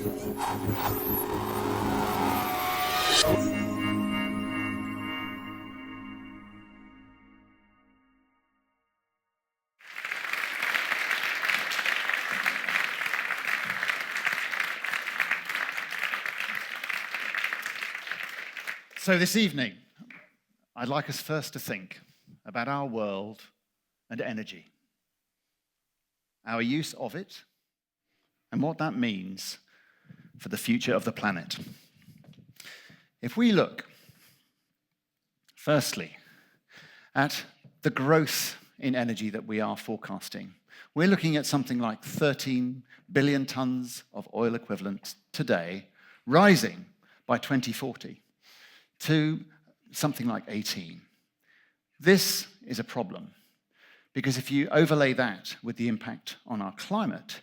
So this evening, I'd like us first to think about our world and energy, our use of it, and what that means for the future of the planet. If we look, firstly, at the growth in energy that we are forecasting, we're looking at something like 13 billion tons of oil equivalent today, rising by 2040 to something like 18. This is a problem, because if you overlay that with the impact on our climate,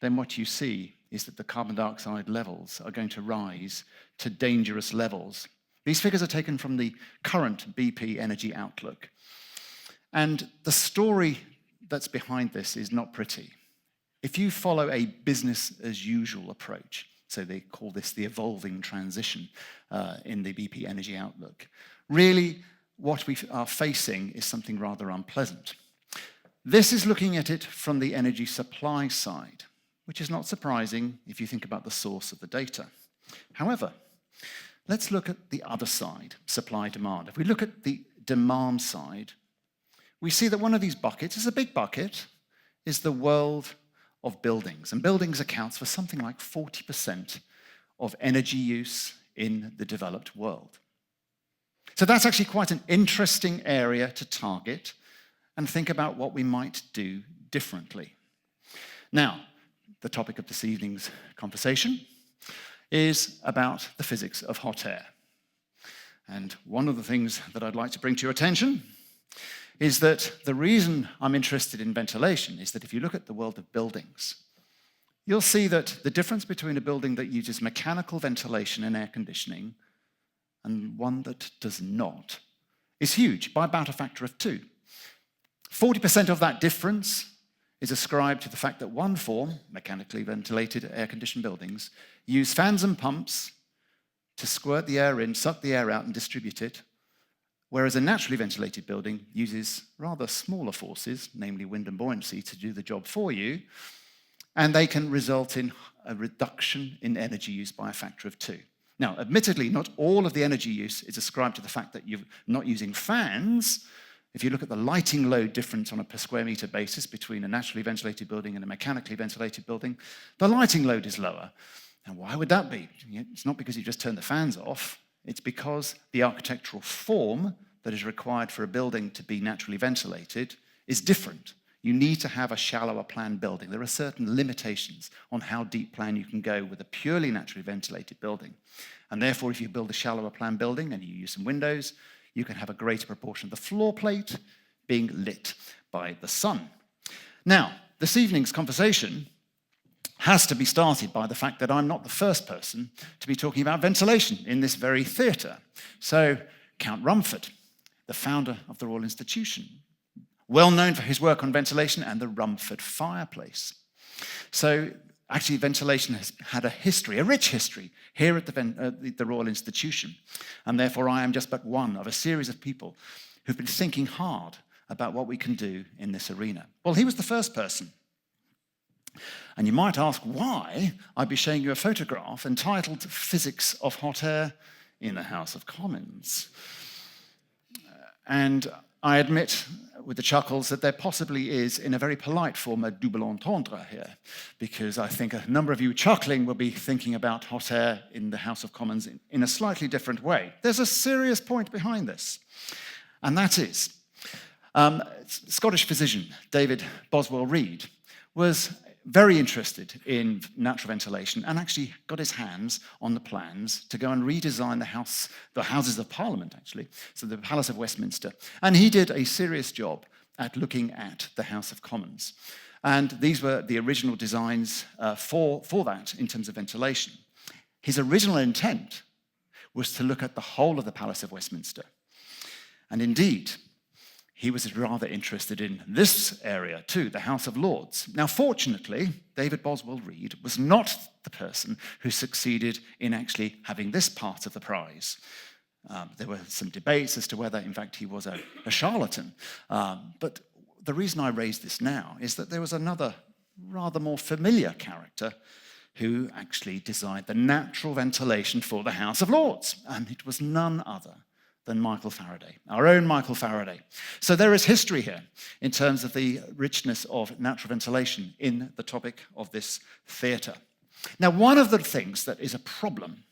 then what you see is that the carbon dioxide levels are going to rise to dangerous levels. These figures are taken from the current BP Energy Outlook. And the story that's behind this is not pretty. If you follow a business-as-usual approach, so they call this the evolving transition in the BP Energy Outlook, really what we are facing is something rather unpleasant. This is looking at it from the energy supply side, which is not surprising if you think about the source of the data. However, let's look at the other side, supply-demand. If we look at the demand side, we see that one of these buckets is a big bucket, is the world of buildings. And buildings accounts for something like 40% of energy use in the developed world. So that's actually quite an interesting area to target and think about what we might do differently. Now, the topic of this evening's conversation is about the physics of hot air. And one of the things that I'd like to bring to your attention is that the reason I'm interested in ventilation is that if you look at the world of buildings, you'll see that the difference between a building that uses mechanical ventilation and air conditioning and one that does not is huge, by about a factor of 2. 40% of that difference is ascribed to the fact that one form, mechanically ventilated air-conditioned buildings, use fans and pumps to squirt the air in, suck the air out, and distribute it, whereas a naturally ventilated building uses rather smaller forces, namely wind and buoyancy, to do the job for you, and they can result in a reduction in energy use by a factor of 2. Now, admittedly, not all of the energy use is ascribed to the fact that you're not using fans. If you look at the lighting load difference on a per square meter basis between a naturally ventilated building and a mechanically ventilated building, the lighting load is lower. And why would that be? It's not because you just turn the fans off. It's because the architectural form that is required for a building to be naturally ventilated is different. You need to have a shallower plan building. There are certain limitations on how deep plan you can go with a purely naturally ventilated building. And therefore, if you build a shallower plan building and you use some windows, you can have a greater proportion of the floor plate being lit by the sun. Now, this evening's conversation has to be started by the fact that I'm not the first person to be talking about ventilation in this very theatre. So, Count Rumford, the founder of the Royal Institution, well known for his work on ventilation and the Rumford fireplace. So actually ventilation has had a history, a rich history, here at the Royal Institution. And therefore I am just but one of a series of people who've been thinking hard about what we can do in this arena. Well, he was the first person. And you might ask why I'd be showing you a photograph entitled Physics of Hot Air in the House of Commons. And I admit with the chuckles that there possibly is, in a very polite form, a double entendre here, because I think a number of you chuckling will be thinking about hot air in the House of Commons in a slightly different way. There's a serious point behind this, and that is Scottish physician David Boswell Reid was very interested in natural ventilation and actually got his hands on the plans to go and redesign the Houses of Parliament, actually, so the Palace of Westminster. And he did a serious job at looking at the House of Commons. And these were the original designs for that in terms of ventilation. His original intent was to look at the whole of the Palace of Westminster. And indeed, he was rather interested in this area too, the House of Lords. Now, fortunately, David Boswell Reid was not the person who succeeded in actually having this part of the prize. There were some debates as to whether, in fact, he was a charlatan. But the reason I raise this now is that there was another rather more familiar character who actually designed the natural ventilation for the House of Lords, and it was none other than Michael Faraday, our own Michael Faraday. So there is history here in terms of the richness of natural ventilation in the topic of this theatre. Now, one of the things that is a problem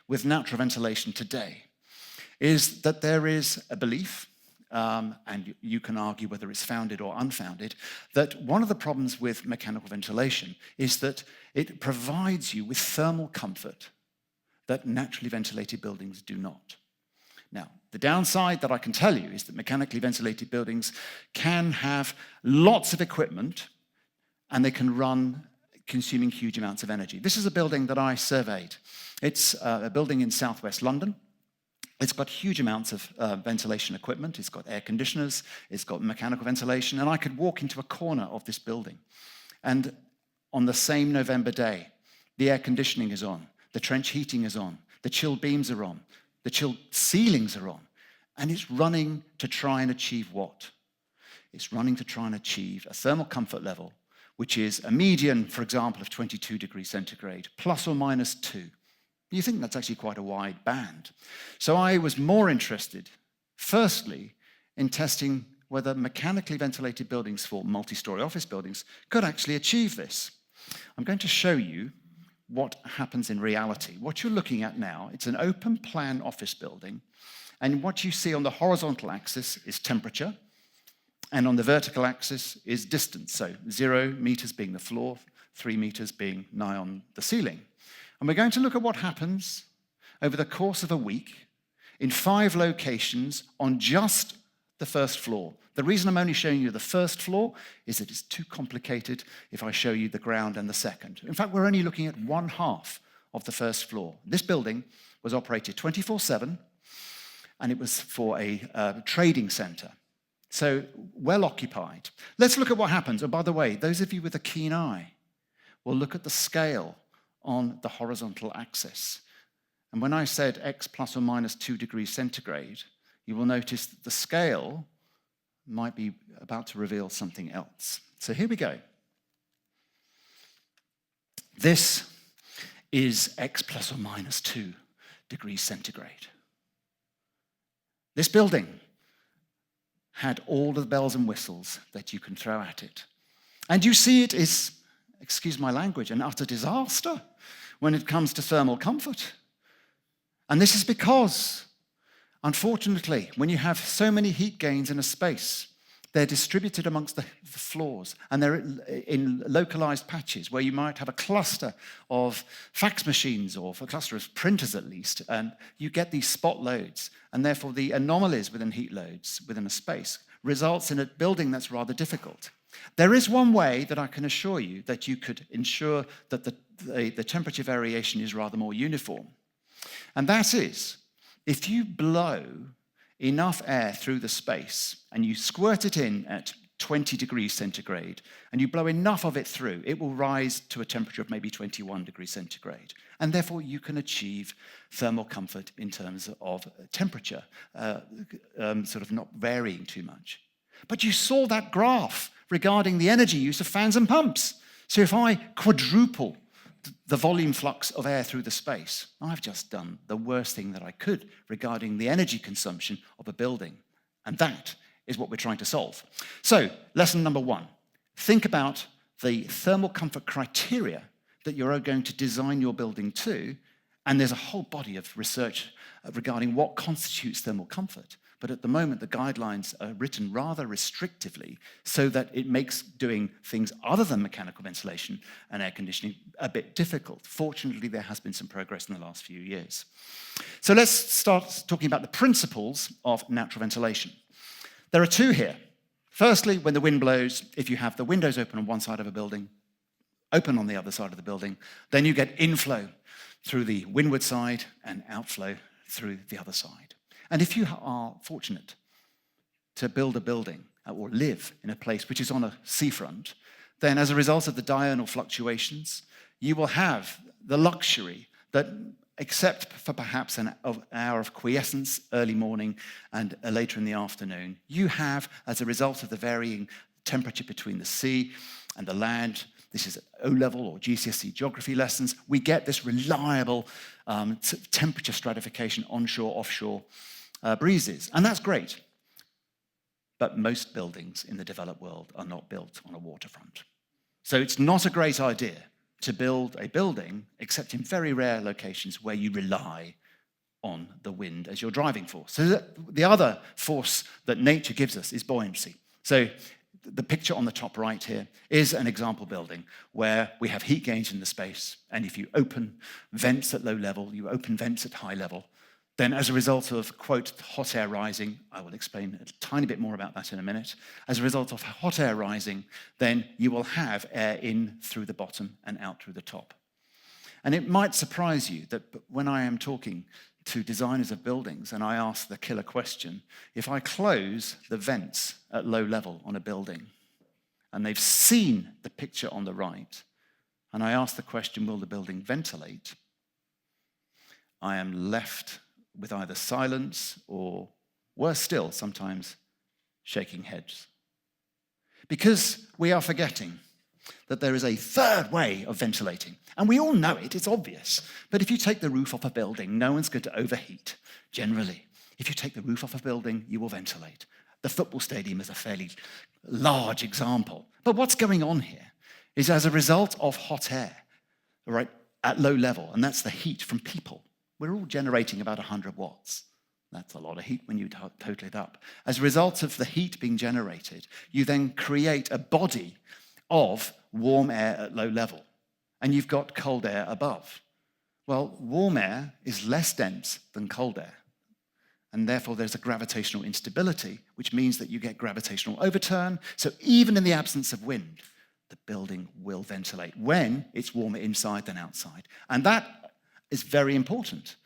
with natural ventilation today is that there is a belief, and you can argue whether it's founded or unfounded, that one of the problems with mechanical ventilation is that it provides you with thermal comfort that naturally ventilated buildings do not. Now, the downside that I can tell you is that mechanically ventilated buildings can have lots of equipment and they can run consuming huge amounts of energy. This is a building that I surveyed. It's a building in southwest London. It's got huge amounts of ventilation equipment. It's got air conditioners. It's got mechanical ventilation. And I could walk into a corner of this building. And on the same November day, the air conditioning is on. The trench heating is on. The chilled beams are on. The chilled ceilings are on. And it's running to try and achieve what? It's running to try and achieve a thermal comfort level, which is a median, for example, of 22 degrees centigrade, plus or minus 2. You think that's actually quite a wide band. So I was more interested, firstly, in testing whether mechanically ventilated buildings for multi-story office buildings could actually achieve this. I'm going to show you what happens in reality. What you're looking at now, it's an open plan office building, and what you see on the horizontal axis is temperature, and on the vertical axis is distance, so 0 meters being the floor, 3 meters being nigh on the ceiling. And we're going to look at what happens over the course of a week in 5 locations on just the first floor. The reason I'm only showing you the first floor is that it's too complicated if I show you the ground and the second. In fact, we're only looking at one half of the first floor. This building was operated 24/7, and it was for a trading centre. So well occupied. Let's look at what happens. Oh, by the way, those of you with a keen eye will look at the scale on the horizontal axis. And when I said x plus or minus 2 degrees centigrade, you will notice that the scale might be about to reveal something else. So here we go. This is x plus or minus 2 degrees centigrade. This building had all the bells and whistles that you can throw at it. And you see it is, excuse my language, an utter disaster when it comes to thermal comfort. And this is because, unfortunately, when you have so many heat gains in a space, they're distributed amongst the floors, and they're in localized patches where you might have a cluster of fax machines or a cluster of printers at least, and you get these spot loads, and therefore the anomalies within heat loads within a space results in a building that's rather difficult. There is one way that I can assure you that you could ensure that the temperature variation is rather more uniform. And that is, if you blow enough air through the space and you squirt it in at 20 degrees centigrade and you blow enough of it through, it will rise to a temperature of maybe 21 degrees centigrade. And therefore you can achieve thermal comfort in terms of temperature, sort of not varying too much. But you saw that graph regarding the energy use of fans and pumps. So if I quadruple the volume flux of air through the space, I've just done the worst thing that I could regarding the energy consumption of a building. And that is what we're trying to solve. So, lesson number 1, think about the thermal comfort criteria that you're going to design your building to, and there's a whole body of research regarding what constitutes thermal comfort. But at the moment, the guidelines are written rather restrictively so that it makes doing things other than mechanical ventilation and air conditioning a bit difficult. Fortunately, there has been some progress in the last few years. So let's start talking about the principles of natural ventilation. There are 2 here. Firstly, when the wind blows, if you have the windows open on one side of a building, open on the other side of the building, then you get inflow through the windward side and outflow through the other side. And if you are fortunate to build a building or live in a place which is on a seafront, then as a result of the diurnal fluctuations, you will have the luxury that, except for perhaps an hour of quiescence early morning and later in the afternoon, you have, as a result of the varying temperature between the sea and the land, this is O-level or GCSE geography lessons, we get this reliable temperature stratification onshore, offshore breezes. And that's great. But most buildings in the developed world are not built on a waterfront. So it's not a great idea to build a building, except in very rare locations where you rely on the wind as your driving force. So the other force that nature gives us is buoyancy. So the picture on the top right here is an example building where we have heat gains in the space, and if you open vents at low level, you open vents at high level, then as a result of, quote, hot air rising, I will explain a tiny bit more about that in a minute, as a result of hot air rising, then you will have air in through the bottom and out through the top. And it might surprise you that when I am talking to designers of buildings and I ask the killer question, if I close the vents at low level on a building, and they've seen the picture on the right, and I ask the question, will the building ventilate? I am left with either silence or, worse still, sometimes shaking heads. Because we are forgetting that there is a third way of ventilating. And we all know it, it's obvious. But if you take the roof off a building, no one's going to overheat, generally. If you take the roof off a building, you will ventilate. The football stadium is a fairly large example. But what's going on here is as a result of hot air, right, at low level, and that's the heat from people, we're all generating about 100 watts. That's a lot of heat when you total it up. As a result of the heat being generated, you then create a body of warm air at low level, and you've got cold air above. Well, warm air is less dense than cold air, and therefore there's a gravitational instability, which means that you get gravitational overturn. So even in the absence of wind, the building will ventilate when it's warmer inside than outside. And that is very important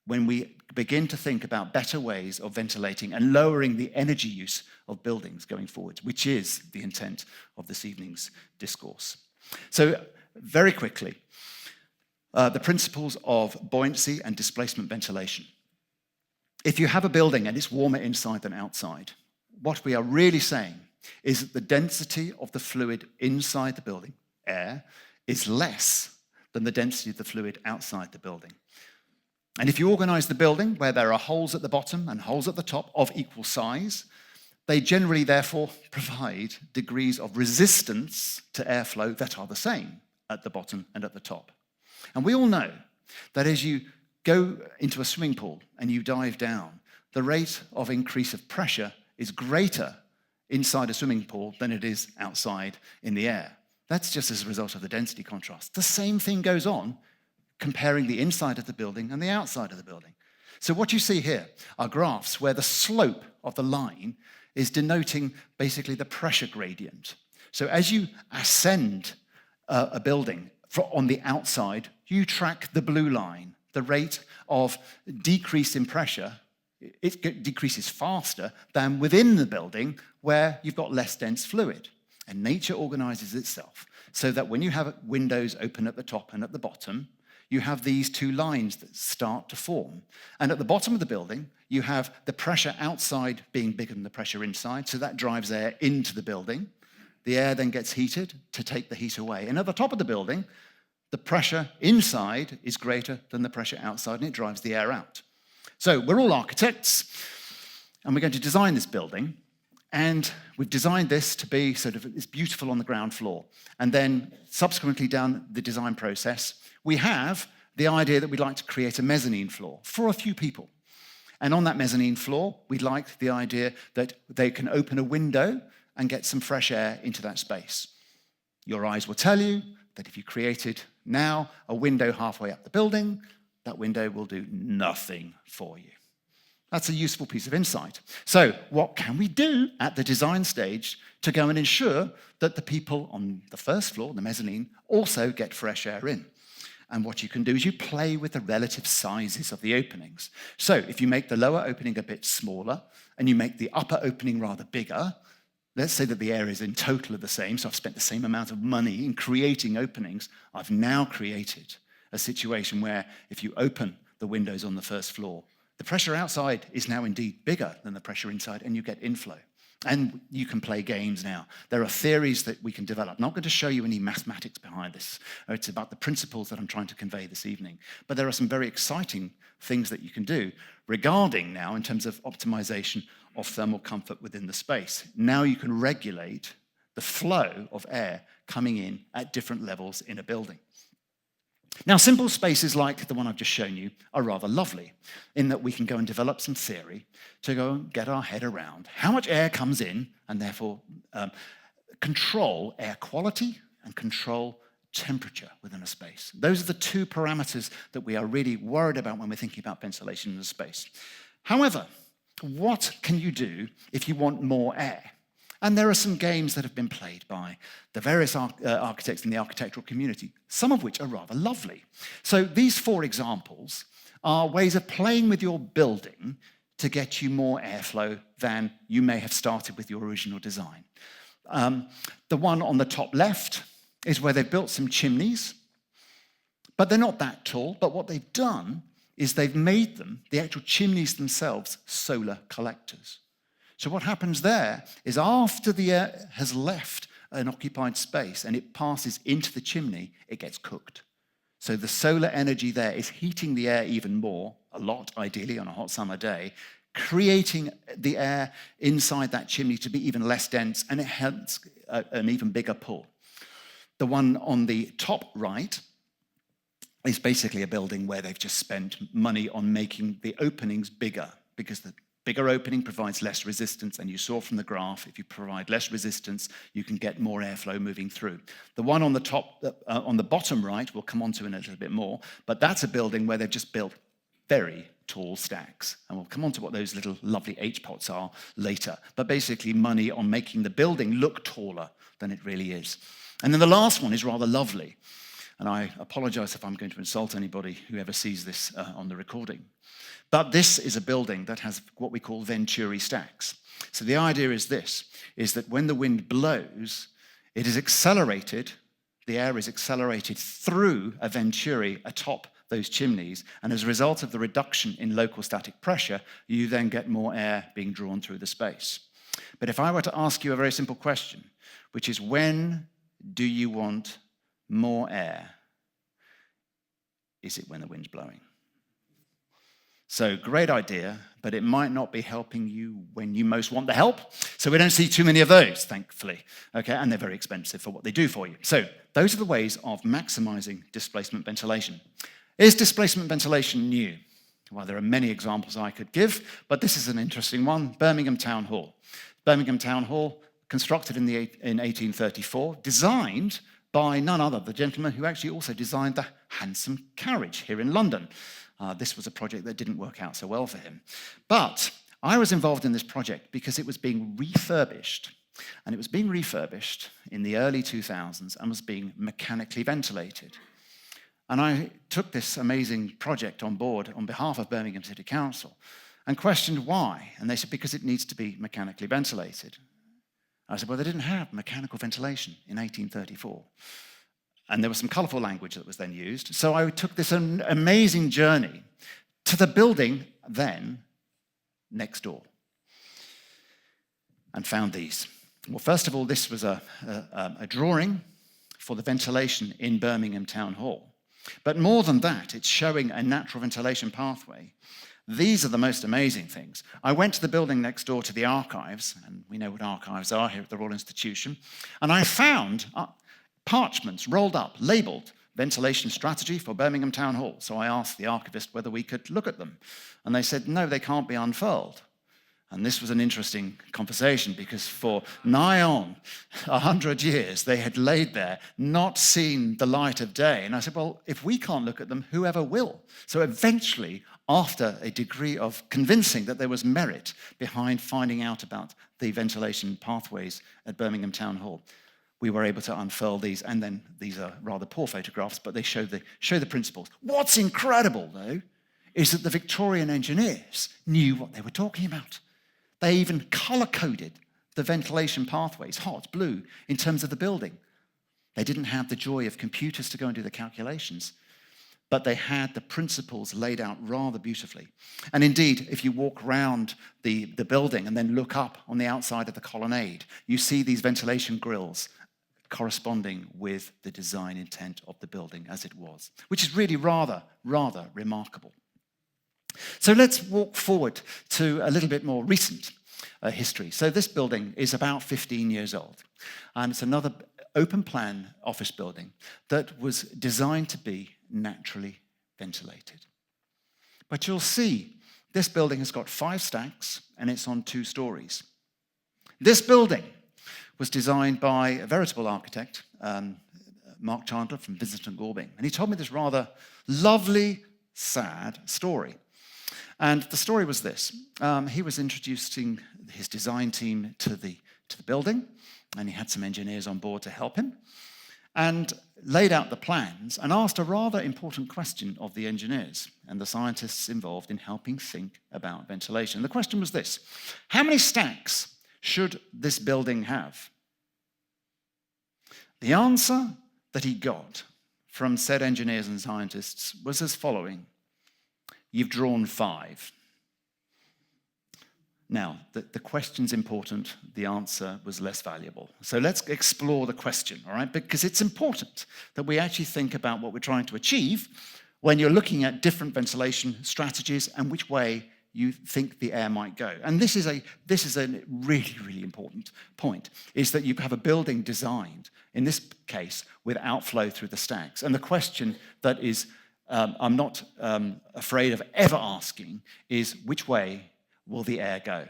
when we begin to think about better ways of ventilating and lowering the energy use of buildings going forward, which is the intent of this evening's discourse. So very quickly, the principles of buoyancy and displacement ventilation. If you have a building and it's warmer inside than outside, what we are really saying is that the density of the fluid inside the building, air, is less than the density of the fluid outside the building. And if you organize the building where there are holes at the bottom and holes at the top of equal size, they generally therefore provide degrees of resistance to airflow that are the same at the bottom and at the top. And we all know that as you go into a swimming pool and you dive down, the rate of increase of pressure is greater inside a swimming pool than it is outside in the air. That's just as a result of the density contrast. The same thing goes on comparing the inside of the building and the outside of the building. So what you see here are graphs where the slope of the line is denoting basically the pressure gradient. So as you ascend a building on the outside, you track the blue line, the rate of decrease in pressure. It decreases faster than within the building where you've got less dense fluid. And nature organizes itself so that when you have windows open at the top and at the bottom, you have these two lines that start to form. And at the bottom of the building, you have the pressure outside being bigger than the pressure inside, so that drives air into the building. The air then gets heated to take the heat away. And at the top of the building, the pressure inside is greater than the pressure outside, and it drives the air out. So we're all architects, and we're going to design this building. And we've designed this to be sort of it's beautiful on the ground floor. And then subsequently down the design process, we have the idea that we'd like to create a mezzanine floor for a few people. And on that mezzanine floor, we'd like the idea that they can open a window and get some fresh air into that space. Your eyes will tell you that if you created now a window halfway up the building, that window will do nothing for you. That's a useful piece of insight. So what can we do at the design stage to go and ensure that the people on the first floor, the mezzanine, also get fresh air in? And what you can do is you play with the relative sizes of the openings. So if you make the lower opening a bit smaller and you make the upper opening rather bigger, let's say that the areas in total are the same, so I've spent the same amount of money in creating openings. I've now created a situation where if you open the windows on the first floor, the pressure outside is now indeed bigger than the pressure inside, and you get inflow. And you can play games now. There are theories that we can develop. I'm not going to show you any mathematics behind this. It's about the principles that I'm trying to convey this evening. But there are some very exciting things that you can do regarding now in terms of optimization of thermal comfort within the space. Now you can regulate the flow of air coming in at different levels in a building. Now, simple spaces like the one I've just shown you are rather lovely in that we can go and develop some theory to go and get our head around how much air comes in and therefore control air quality and control temperature within a space. Those are the two parameters that we are really worried about when we're thinking about ventilation in a space. However, what can you do if you want more air? And there are some games that have been played by the various architects in the architectural community, some of which are rather lovely. So these 4 examples are ways of playing with your building to get you more airflow than you may have started with your original design. The one on the top left is where they've built some chimneys, but they're not that tall. But what they've done is they've made them, the actual chimneys themselves, solar collectors. So what happens there is after the air has left an occupied space and it passes into the chimney, it gets cooked. So the solar energy there is heating the air even more, a lot ideally on a hot summer day, creating the air inside that chimney to be even less dense, and it has an even bigger pull. The one on the top right is basically a building where they've just spent money on making the openings bigger, because the bigger opening provides less resistance, and you saw from the graph, if you provide less resistance, you can get more airflow moving through. The one on the top, on the bottom right, we'll come on to in a little bit more, but that's a building where they've just built very tall stacks. And we'll come on to what those little lovely H-pots are later. But basically money on making the building look taller than it really is. And then the last one is rather lovely. And I apologize if I'm going to insult anybody who ever sees this on the recording. But this is a building that has what we call venturi stacks. So the idea is this, is that when the wind blows, it is accelerated, the air is accelerated through a venturi atop those chimneys, and as a result of the reduction in local static pressure, you then get more air being drawn through the space. But if I were to ask you a very simple question, which is when do you want more air? Is it when the wind's blowing? So great idea, but it might not be helping you when you most want the help. So we don't see too many of those, thankfully. Okay, and they're very expensive for what they do for you. So those are the ways of maximizing displacement ventilation. Is displacement ventilation new? Well, there are many examples I could give, but this is an interesting one. Birmingham Town Hall. Birmingham Town Hall, constructed in 1834, designed by none other, the gentleman who actually also designed the handsome carriage here in London. This was a project that didn't work out so well for him. But I was involved in this project because it was being refurbished. And it was being refurbished in the early 2000s and was being mechanically ventilated. And I took this amazing project on board on behalf of Birmingham City Council and questioned why. And they said, because it needs to be mechanically ventilated. I said, well, they didn't have mechanical ventilation in 1834. And there was some colourful language that was then used. So I took this amazing journey to the building then next door and found these. Well, first of all, this was a drawing for the ventilation in Birmingham Town Hall. But more than that, it's showing a natural ventilation pathway. These are the most amazing things. I went to the building next door to the archives, and we know what archives are here at the Royal Institution, and I found parchments rolled up, labelled ventilation strategy for Birmingham Town Hall. So I asked the archivist whether we could look at them. And they said, no, they can't be unfurled. And this was an interesting conversation because for nigh on 100 years, they had laid there, not seen the light of day. And I said, well, if we can't look at them, whoever will? So eventually, after a degree of convincing that there was merit behind finding out about the ventilation pathways at Birmingham Town Hall, we were able to unfurl these, and then these are rather poor photographs, but they show the principles. What's incredible, though, is that the Victorian engineers knew what they were talking about. They even color-coded the ventilation pathways, hot, blue, in terms of the building. They didn't have the joy of computers to go and do the calculations, but they had the principles laid out rather beautifully. And indeed, if you walk around the building and then look up on the outside of the colonnade, you see these ventilation grills corresponding with the design intent of the building as it was, which is really rather remarkable. So let's walk forward to a little bit more recent history. So this building is about 15 years old, and it's another open plan office building that was designed to be naturally ventilated. But you'll see this building has got 5 stacks and it's on 2 stories. This building was designed by a veritable architect, Mark Chandler from Vincent & Gorbing, and he told me this rather lovely, sad story. And the story was this. He was introducing his design team to the building, and he had some engineers on board to help him, and laid out the plans and asked a rather important question of the engineers and the scientists involved in helping think about ventilation. The question was this: how many stacks should this building have? The answer that he got from said engineers and scientists was as following: you've drawn 5. Now, the question's important, the answer was less valuable. So let's explore the question, all right? Because it's important that we actually think about what we're trying to achieve when you're looking at different ventilation strategies and which way you think the air might go. And this is a really important point, is that you have a building designed, in this case, with outflow through the stacks. And the question that is, I'm not afraid of ever asking, is which way will the air go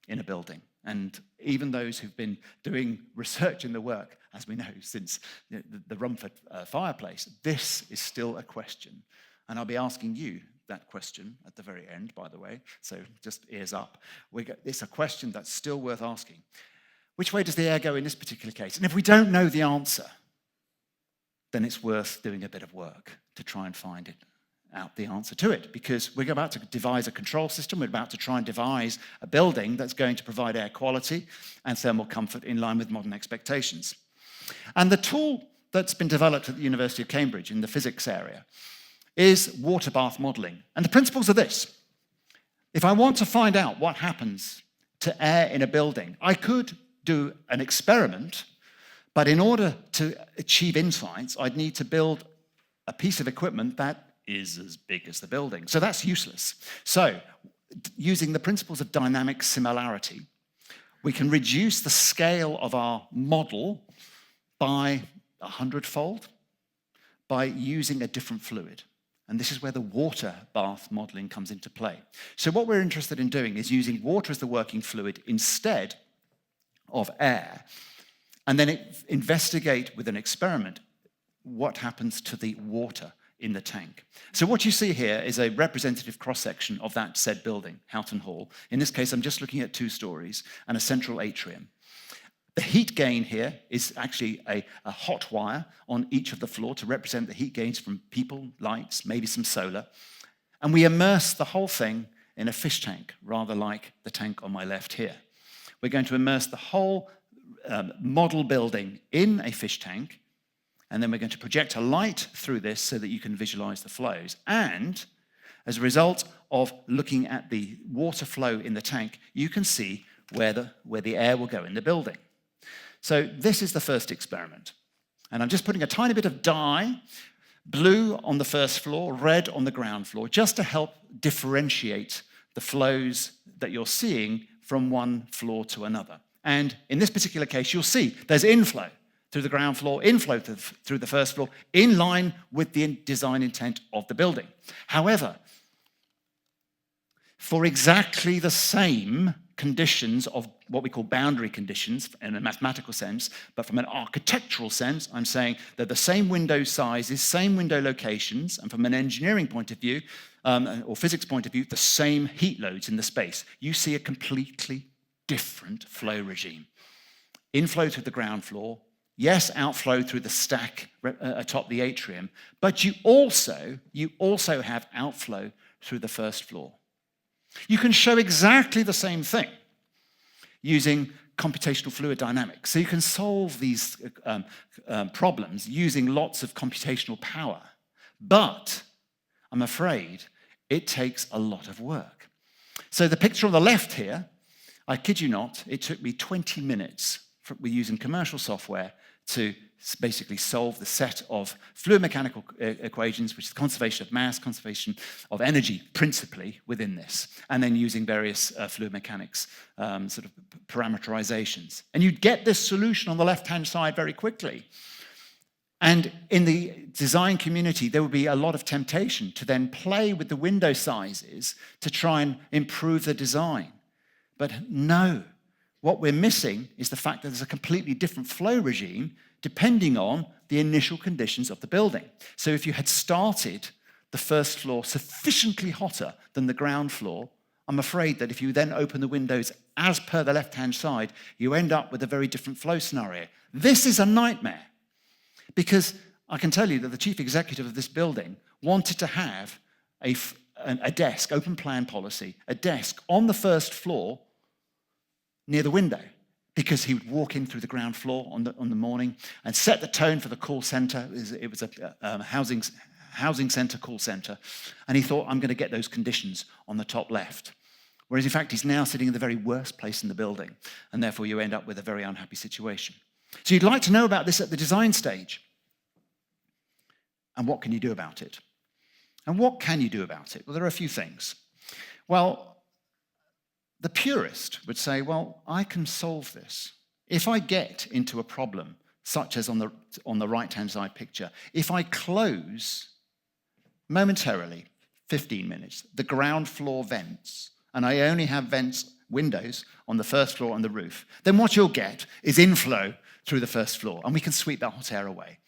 in a building? And even those who've been doing research in the work, as we know, since the Rumford fireplace, this is still a question. And I'll be asking you that question at the very end, by the way, so just ears up. It's a question that's still worth asking. Which way does the air go in this particular case? And if we don't know the answer, then it's worth doing a bit of work to try and find out the answer to it, because we're about to devise a control system. We're about to try and devise a building that's going to provide air quality and thermal comfort in line with modern expectations. And the tool that's been developed at the University of Cambridge in the physics area is water bath modelling. And the principles are this: if I want to find out what happens to air in a building, I could do an experiment, but in order to achieve insights, I'd need to build a piece of equipment that is as big as the building. So that's useless. So using the principles of dynamic similarity, we can reduce the scale of our model by 100-fold by using a different fluid. And this is where the water bath modeling comes into play. So what we're interested in doing is using water as the working fluid instead of air, and then investigate with an experiment what happens to the water in the tank. So what you see here is a representative cross-section of that said building, Houghton Hall. In this case, I'm just looking at 2 stories and a central atrium. The heat gain here is actually a hot wire on each of the floor to represent the heat gains from people, lights, maybe some solar. And we immerse the whole thing in a fish tank, rather like the tank on my left here. We're going to immerse the whole model building in a fish tank, and then we're going to project a light through this so that you can visualize the flows. And as a result of looking at the water flow in the tank, you can see where the air will go in the building. So this is the first experiment. And I'm just putting a tiny bit of dye, blue on the first floor, red on the ground floor, just to help differentiate the flows that you're seeing from one floor to another. And in this particular case, you'll see there's inflow through the ground floor, inflow through the first floor, in line with the design intent of the building. However, for exactly the same conditions of what we call boundary conditions in a mathematical sense, but from an architectural sense, I'm saying that the same window sizes, same window locations, and from an engineering point of view, or physics point of view, the same heat loads in the space. You see a completely different flow regime. Inflow to the ground floor, Yes, outflow through the stack atop the atrium, but you also have outflow through the first floor. You can show exactly the same thing using computational fluid dynamics. So you can solve these problems using lots of computational power. But I'm afraid it takes a lot of work. So the picture on the left here, I kid you not, it took me 20 minutes using commercial software to basically solve the set of fluid mechanical equations, which is conservation of mass, conservation of energy, principally within this, and then using various fluid mechanics sort of parameterizations. And you'd get this solution on the left-hand side very quickly. And in the design community, there would be a lot of temptation to then play with the window sizes to try and improve the design. But no, what we're missing is the fact that there's a completely different flow regime depending on the initial conditions of the building. So if you had started the first floor sufficiently hotter than the ground floor, I'm afraid that if you then open the windows as per the left-hand side, you end up with a very different flow scenario. This is a nightmare, because I can tell you that the chief executive of this building wanted to have a desk, open plan policy, a desk on the first floor near the window, because he would walk in through the ground floor on the morning and set the tone for the call center. It was a housing center call center. And he thought, I'm going to get those conditions on the top left. Whereas in fact, he's now sitting in the very worst place in the building. And therefore you end up with a very unhappy situation. So you'd like to know about this at the design stage. And what can you do about it? And what can you do about it? Well, there are a few things. Well, the purist would say, well, I can solve this. If I get into a problem, such as on the right-hand side picture, if I close momentarily, 15 minutes, the ground floor vents, and I only have windows on the first floor and the roof, then what you'll get is inflow through the first floor, and we can sweep that hot air away.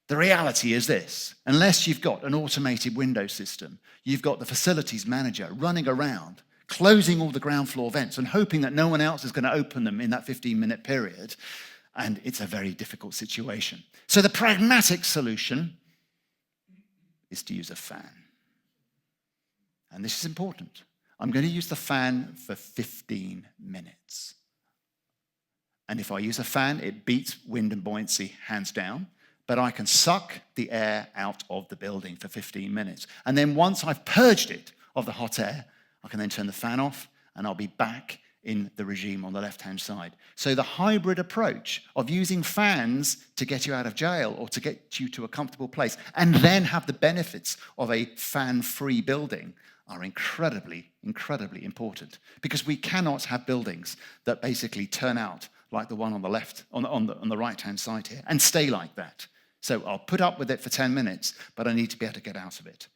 The reality is this: unless you've got an automated window system, you've got the facilities manager running around, closing all the ground floor vents and hoping that no one else is going to open them in that 15-minute period, and it's a very difficult situation. So the pragmatic solution is to use a fan. And this is important. I'm going to use the fan for 15 minutes. And if I use a fan, it beats wind and buoyancy hands down, but I can suck the air out of the building for 15 minutes. And then once I've purged it of the hot air, I can then turn the fan off and I'll be back in the regime on the left-hand side. So the hybrid approach of using fans to get you out of jail or to get you to a comfortable place and then have the benefits of a fan-free building are incredibly, incredibly important, because we cannot have buildings that basically turn out like the one on the left, on the right-hand side here, and stay like that. So I'll put up with it for 10 minutes, but I need to be able to get out of it.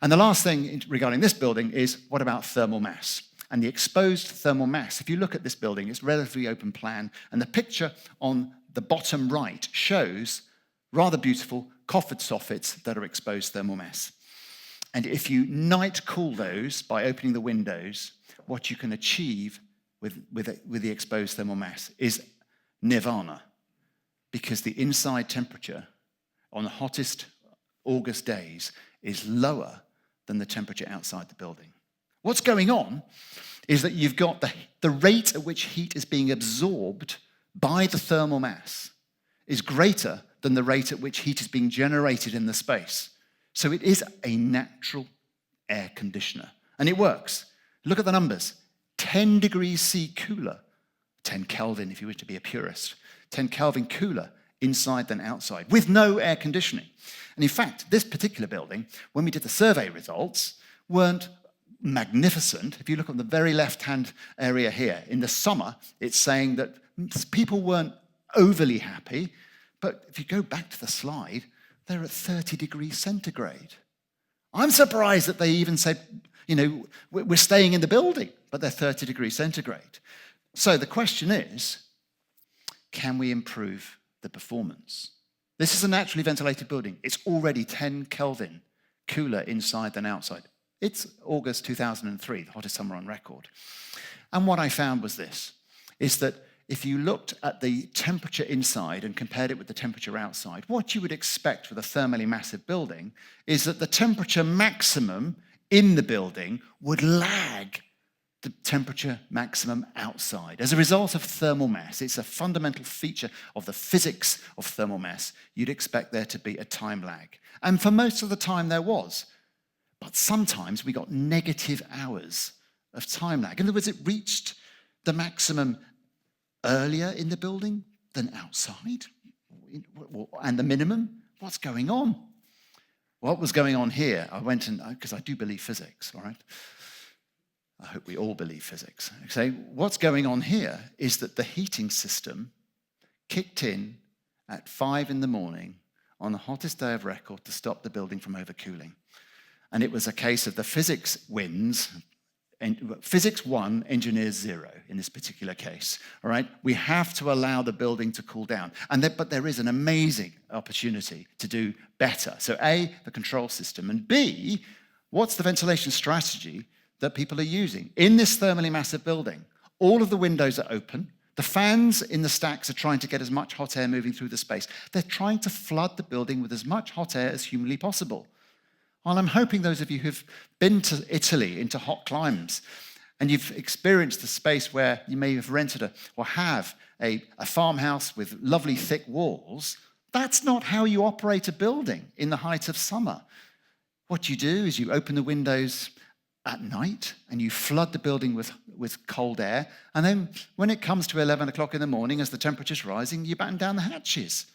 And the last thing regarding this building is, what about thermal mass? And the exposed thermal mass. If you look at this building, it's relatively open plan, and the picture on the bottom right shows rather beautiful coffered soffits that are exposed thermal mass. And if you night cool those by opening the windows, what you can achieve with the exposed thermal mass is nirvana, because the inside temperature on the hottest August days is lower than the temperature outside the building. What's going on is that you've got the rate at which heat is being absorbed by the thermal mass is greater than the rate at which heat is being generated in the space. So it is a natural air conditioner, and it works. Look at the numbers. 10 degrees C cooler, 10 Kelvin if you were to be a purist, 10 Kelvin cooler inside than outside, with no air conditioning. And in fact, this particular building, when we did the survey results, weren't magnificent. If you look on the very left-hand area here, in the summer, it's saying that people weren't overly happy, but if you go back to the slide, they're at 30 degrees centigrade. I'm surprised that they even said, we're staying in the building, but they're 30 degrees centigrade. So the question is, can we improve the performance? This is a naturally ventilated building. It's already 10 Kelvin cooler inside than outside. It's August 2003, the hottest summer on record. And what I found was this, is that if you looked at the temperature inside and compared it with the temperature outside, what you would expect with a thermally massive building is that the temperature maximum in the building would lag the temperature maximum outside. As a result of thermal mass, it's a fundamental feature of the physics of thermal mass, you'd expect there to be a time lag. And for most of the time there was. But sometimes we got negative hours of time lag. In other words, it reached the maximum earlier in the building than outside. And the minimum, what's going on? What was going on here? I went and, because I do believe physics, all right? I hope we all believe physics. Okay, what's going on here is that the heating system kicked in at 5 in the morning on the hottest day of record to stop the building from overcooling. And it was a case of the physics wins, and physics 1, engineers 0 in this particular case. All right, we have to allow the building to cool down, but there is an amazing opportunity to do better. So A, the control system, and B, what's the ventilation strategy that people are using? In this thermally massive building, all of the windows are open. The fans in the stacks are trying to get as much hot air moving through the space. They're trying to flood the building with as much hot air as humanly possible. Well, I'm hoping those of you who've been to Italy, into hot climes, and you've experienced the space where you may have rented or have a farmhouse with lovely thick walls, that's not how you operate a building in the height of summer. What you do is you open the windows at night and you flood the building with cold air, and then when it comes to 11 o'clock in the morning as the temperature's rising, you batten down the hatches.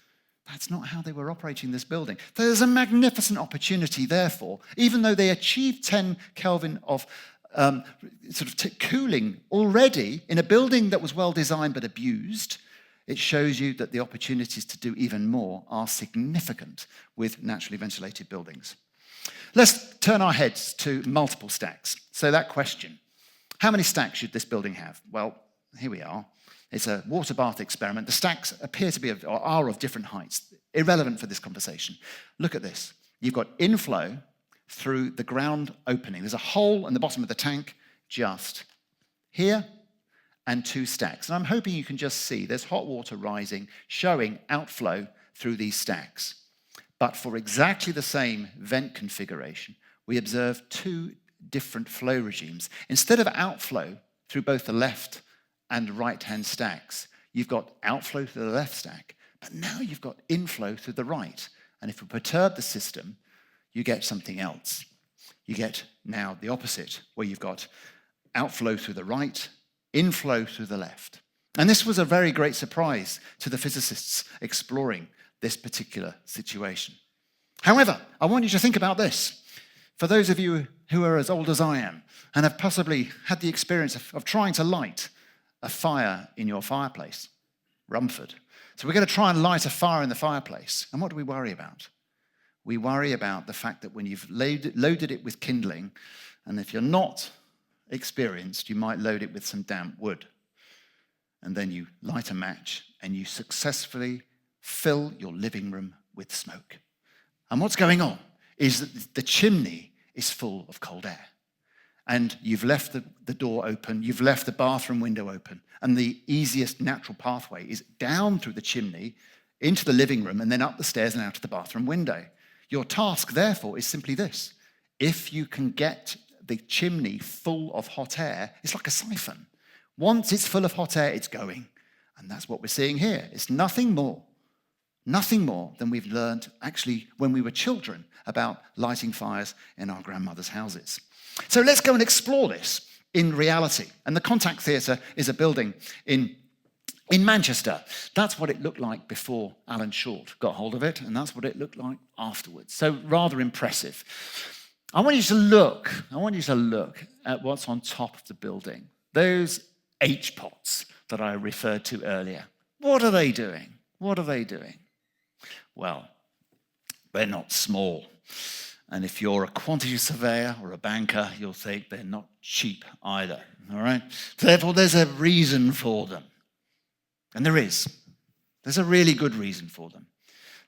That's not how they were operating this building. There's a magnificent opportunity, therefore, even though they achieved 10 Kelvin of cooling already in a building that was well designed but abused, it shows you that the opportunities to do even more are significant with naturally ventilated buildings. Let's turn our heads to multiple stacks. So that question, how many stacks should this building have? Well, here we are. It's a water bath experiment. The stacks appear to be or are of different heights, irrelevant for this conversation. Look at this. You've got inflow through the ground opening. There's a hole in the bottom of the tank just here and 2 stacks. And I'm hoping you can just see there's hot water rising, showing outflow through these stacks. But for exactly the same vent configuration, we observe 2 different flow regimes. Instead of outflow through both the left and right-hand stacks, you've got outflow through the left stack, but now you've got inflow through the right. And if we perturb the system, you get something else. You get now the opposite, where you've got outflow through the right, inflow through the left. And this was a very great surprise to the physicists exploring this particular situation. However, I want you to think about this. For those of you who are as old as I am and have possibly had the experience of trying to light a fire in your fireplace, Rumford. So we're going to try and light a fire in the fireplace. And what do we worry about? We worry about the fact that when you've loaded it with kindling, and if you're not experienced, you might load it with some damp wood. And then you light a match and you successfully fill your living room with smoke. And what's going on is that the chimney is full of cold air. And you've left the door open, you've left the bathroom window open, and the easiest natural pathway is down through the chimney, into the living room, and then up the stairs and out of the bathroom window. Your task, therefore, is simply this. If you can get the chimney full of hot air, it's like a siphon. Once it's full of hot air, it's going. And that's what we're seeing here. It's nothing more than we've learned, actually, when we were children, about lighting fires in our grandmother's houses. So let's go and explore this in reality. And the Contact Theatre is a building in Manchester. That's what it looked like before Alan Short got hold of it, and that's what it looked like afterwards. So rather impressive. I want you to look at what's on top of the building. Those H-pots that I referred to earlier. What are they doing? Well, they're not small. And if you're a quantity surveyor or a banker, you'll think they're not cheap either, all right? Therefore, there's a reason for them. And there is. There's a really good reason for them.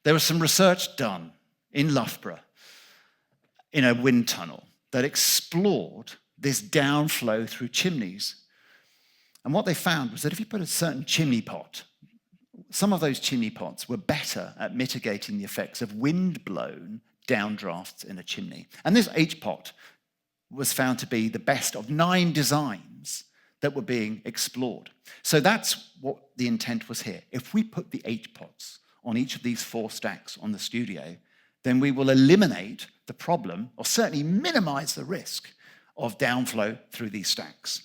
There was some research done in Loughborough in a wind tunnel that explored this downflow through chimneys. And what they found was that if you put a certain chimney pot, some of those chimney pots were better at mitigating the effects of wind-blown downdrafts in a chimney. And this H-pot was found to be the best of 9 designs that were being explored. So that's what the intent was here. If we put the H-pots on each of these 4 stacks on the studio, then we will eliminate the problem, or certainly minimize the risk, of downflow through these stacks.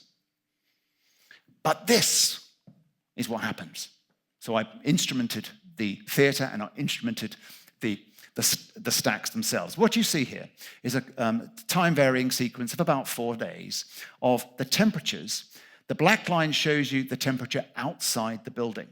But this is what happens. So I instrumented the theatre and I instrumented the stacks themselves. What you see here is a time-varying sequence of about 4 days of the temperatures. The black line shows you the temperature outside the building.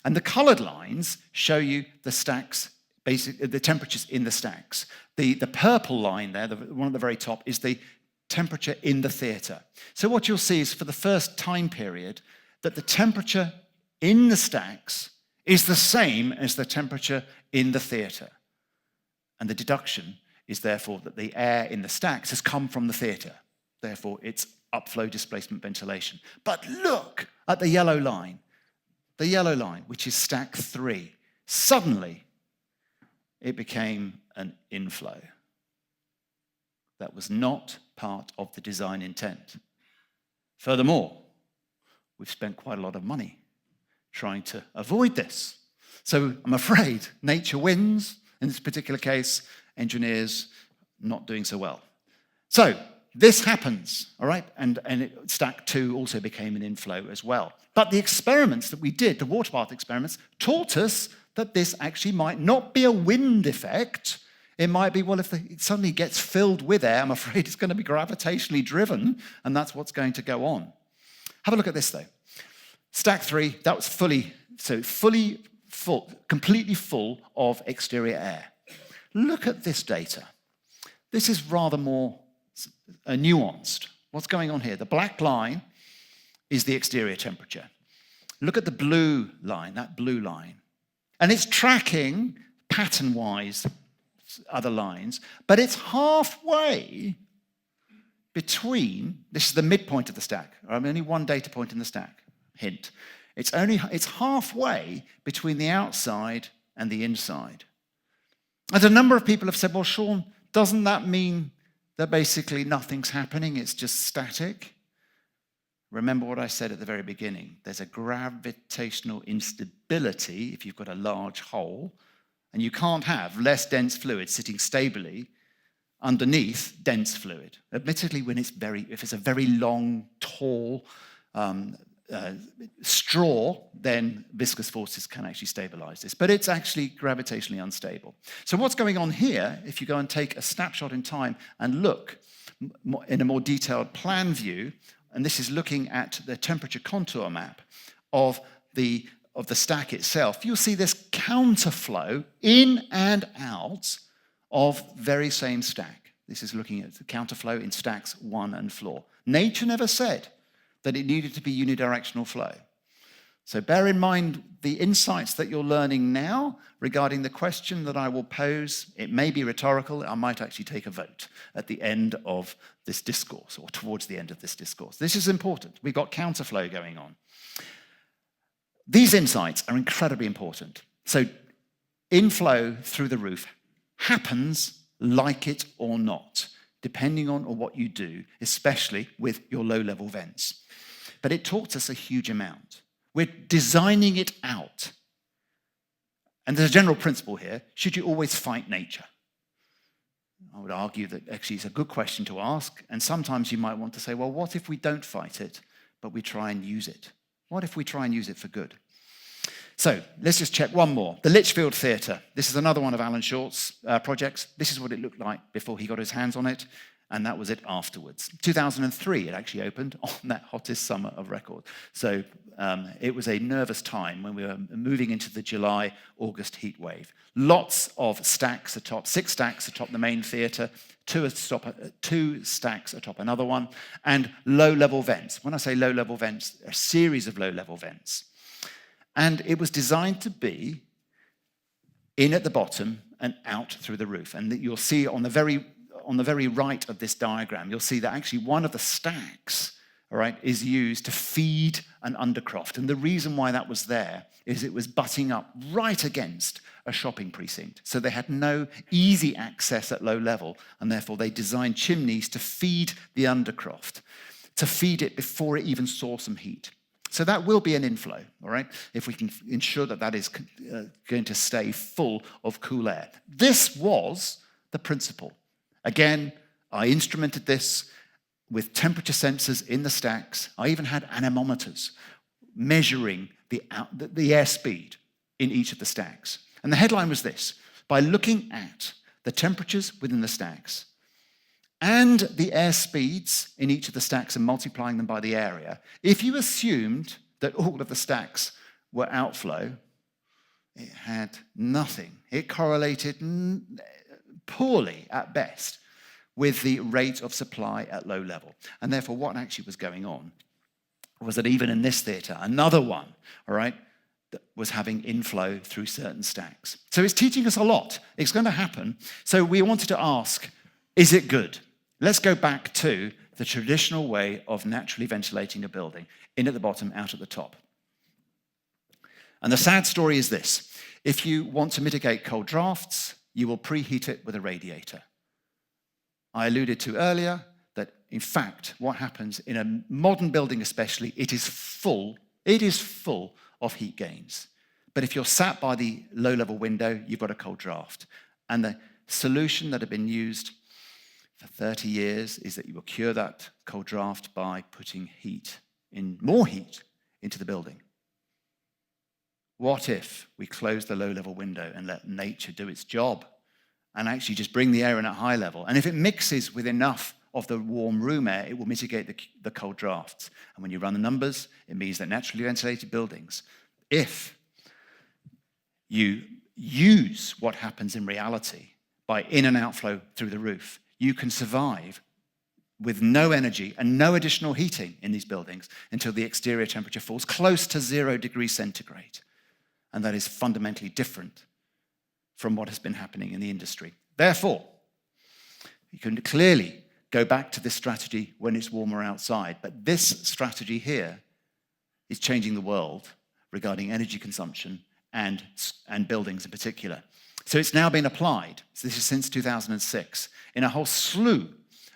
And the coloured lines show you the stacks, basically the temperatures in the stacks. The purple line there, the one at the very top, is the temperature in the theatre. So what you'll see is for the first time period that the temperature in the stacks is the same as the temperature in the theatre. And the deduction is therefore that the air in the stacks has come from the theatre. Therefore, it's upflow displacement ventilation. But look at the yellow line, which is stack 3. Suddenly, it became an inflow. That was not part of the design intent. Furthermore, we've spent quite a lot of money trying to avoid this. So I'm afraid nature wins. In this particular case, engineers not doing so well. So this happens, all right? And stack 2 also became an inflow as well. But the experiments that we did, the water bath experiments, taught us that this actually might not be a wind effect. It might be, well, if it suddenly gets filled with air, I'm afraid it's going to be gravitationally driven, and that's what's going to go on. Have a look at this, though. Stack 3, that was fully full, completely full of exterior air. Look at this data. This is rather more nuanced. What's going on here? The black line is the exterior temperature. Look at the blue line, that blue line. And it's tracking, pattern-wise, other lines, but it's halfway between, this is the midpoint of the stack. I'm only one data point in the stack, hint. It's halfway between the outside and the inside. And a number of people have said, well, Shaun, doesn't that mean that basically nothing's happening, it's just static? Remember what I said at the very beginning. There's a gravitational instability if you've got a large hole, and you can't have less dense fluid sitting stably underneath dense fluid. Admittedly, if it's a very long, tall straw, then viscous forces can actually stabilize this. But it's actually gravitationally unstable. So what's going on here, if you go and take a snapshot in time and look in a more detailed plan view, and this is looking at the temperature contour map of the stack itself, you'll see this counterflow in and out of very same stack. This is looking at the counterflow in stacks 1 and floor. Nature never said that it needed to be unidirectional flow. So bear in mind the insights that you're learning now regarding the question that I will pose. It may be rhetorical. I might actually take a vote at the end of this discourse or towards the end of this discourse. This is important. We've got counterflow going on. These insights are incredibly important. So inflow through the roof happens like it or not, depending on what you do, especially with your low-level vents. But it taught us a huge amount. We're designing it out. And there's a general principle here. Should you always fight nature? I would argue that actually it's a good question to ask. And sometimes you might want to say, well, what if we don't fight it, but we try and use it? What if we try and use it for good? So let's just check one more. The Lichfield Theatre. This is another one of Alan Short's projects. This is what it looked like before he got his hands on it. And that was it afterwards. 2003, it actually opened on that hottest summer of record. So it was a nervous time when we were moving into the July-August heat wave. Lots of stacks atop, 6 stacks atop the main theatre, 2 stacks atop another one, and low-level vents. When I say low-level vents, a series of low-level vents. And it was designed to be in at the bottom and out through the roof. And you'll see on the very right of this diagram, you'll see that actually one of the stacks all right, is used to feed an undercroft. And the reason why that was there is it was butting up right against a shopping precinct. So they had no easy access at low level, and therefore they designed chimneys to feed the undercroft, to feed it before it even saw some heat. So that will be an inflow, all right, if we can ensure that that is going to stay full of cool air. This was the principle. Again, I instrumented this with temperature sensors in the stacks. I even had anemometers measuring the airspeed in each of the stacks. And the headline was this: by looking at the temperatures within the stacks and the air speeds in each of the stacks and multiplying them by the area, if you assumed that all of the stacks were outflow, it had nothing. It correlated poorly at best with the rate of supply at low level. And therefore, what actually was going on was that even in this theatre, another one, all right, that was having inflow through certain stacks. So it's teaching us a lot. It's going to happen. So we wanted to ask, is it good? Let's go back to the traditional way of naturally ventilating a building, in at the bottom, out at the top. And the sad story is this: if you want to mitigate cold drafts, you will preheat it with a radiator. I alluded to earlier that, in fact, what happens in a modern building especially, it is full of heat gains. But if you're sat by the low-level window, you've got a cold draft. And the solution that had been used for 30 years is that you will cure that cold draft by putting more heat into the building. What if we close the low-level window and let nature do its job and actually just bring the air in at high level? And if it mixes with enough of the warm room air, it will mitigate the cold drafts. And when you run the numbers, it means that naturally ventilated buildings, if you use what happens in reality by in and outflow through the roof, you can survive with no energy and no additional heating in these buildings until the exterior temperature falls close to 0 degrees centigrade. And that is fundamentally different from what has been happening in the industry. Therefore, you can clearly go back to this strategy when it's warmer outside, but this strategy here is changing the world regarding energy consumption and buildings in particular. So it's now been applied, so this is since 2006, in a whole slew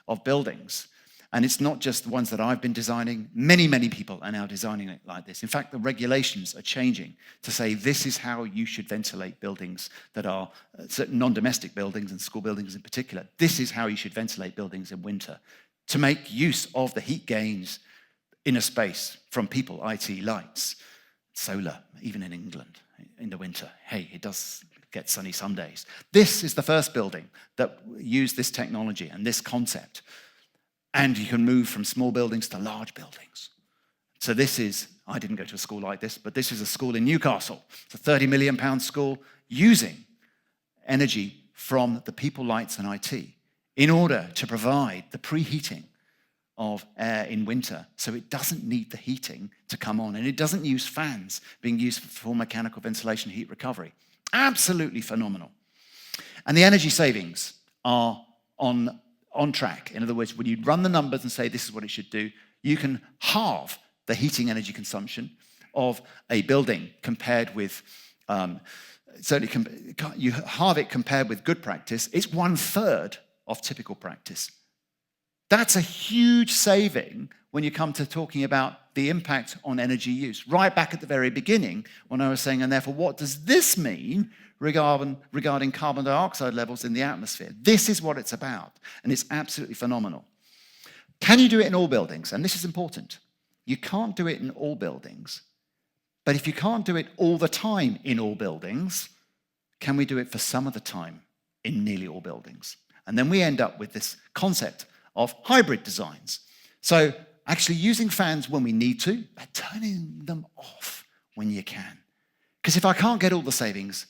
of buildings. And it's not just the ones that I've been designing. Many, many people are now designing it like this. In fact, the regulations are changing to say this is how you should ventilate buildings that are certain non-domestic buildings and school buildings in particular. This is how you should ventilate buildings in winter to make use of the heat gains in a space from people, i.e. lights, solar, even in England in the winter. Hey, it does get sunny some days. This is the first building that used this technology and this concept. And you can move from small buildings to large buildings. So this is, I didn't go to a school like this, but this is a school in Newcastle. It's a £30 million school using energy from the people, lights, and IT in order to provide the preheating of air in winter so it doesn't need the heating to come on. And it doesn't use fans being used for mechanical ventilation heat recovery. Absolutely phenomenal. And the energy savings are on track. In other words, when you run the numbers and say this is what it should do, you can halve the heating energy consumption of a building compared with, you halve it compared with good practice. It's 1/3 of typical practice. That's a huge saving when you come to talking about the impact on energy use. Right back at the very beginning, when I was saying, and therefore, what does this mean regarding carbon dioxide levels in the atmosphere? This is what it's about, and it's absolutely phenomenal. Can you do it in all buildings? And this is important. You can't do it in all buildings, but if you can't do it all the time in all buildings, can we do it for some of the time in nearly all buildings? And then we end up with this concept of hybrid designs. So actually using fans when we need to, but turning them off when you can. Because if I can't get all the savings,